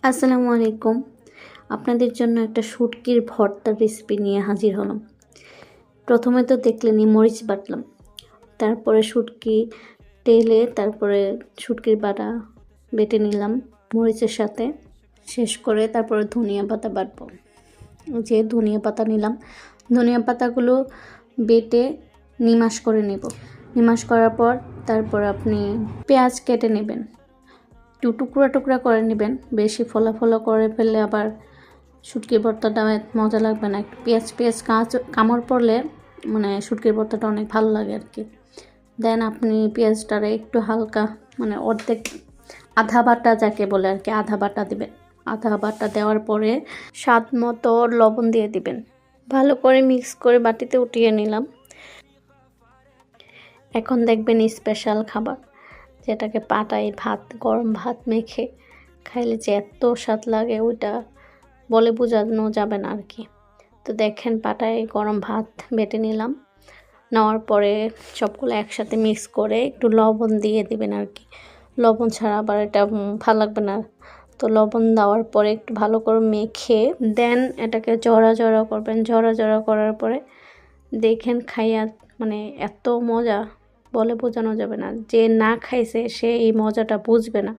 আসসালামু আলাইকুম। আপনাদের জন্য একটা শুটকির ভর্তার রেসিপি নিয়ে হাজির হলাম। প্রথমে তো দেখলেনই মরিচ বাটলাম, তারপরে শুটকি টেলে তারপরে শুটকির বাটা বেটে নিলাম মরিচের সাথে। শেষ করে তারপরে ধনিয়া পাতা বাটবো। যে ধনিয়া পাতা নিলাম, ধনিয়া পাতাগুলো বেটে নিমাশ করে নেব। নিমাশ করার পর তারপর আপনি পেঁয়াজ কেটে নেবেন, একটু টুকরা টুকরা করে নেবেন। বেশি ফোলা ফোলা করে ফেললে আবার শুটকির ভর্তাটা মজা লাগবে না। একটু পেঁয়াজ পেঁয়াজ কামড় পড়লে মানে শুটকির ভর্তাটা অনেক ভালো লাগে আর কি। দেন আপনি পেঁয়াজটারে একটু হালকা মানে অর্ধেক আধা বাটা যাকে বলে আর কি, আধা বাটা দিবেন। আধা বাটা দেওয়ার পরে স্বাদ মতো লবণ দিয়ে দিবেন। ভালো করে মিক্স করে বাটিতে উঠিয়ে নিলাম। এখন দেখবেন স্পেশাল খাবার, যেটাকে পাটায় ভাত, গরম ভাত মেখে খাইলে যে এত স্বাদ লাগে ওইটা বলে বোঝানো যাবে না আর কি। তো দেখেন পাটায় গরম ভাত বেটে নিলাম। নেওয়ার পরে সবগুলো একসাথে মিক্স করে একটু লবণ দিয়ে দিবেন আর কি। লবণ ছাড়া আবার এটা ভালো লাগবে না। তো লবণ দেওয়ার পরে একটু ভালো করে মেখে দেন এটাকে জড়া জড়া করবেন। জড়া জড়া করার পরে দেখেন খাইয়া মানে এত মজা বলে বোঝানো যাবে না। যে না খাইছে সে এই মজাটা বুঝবে না।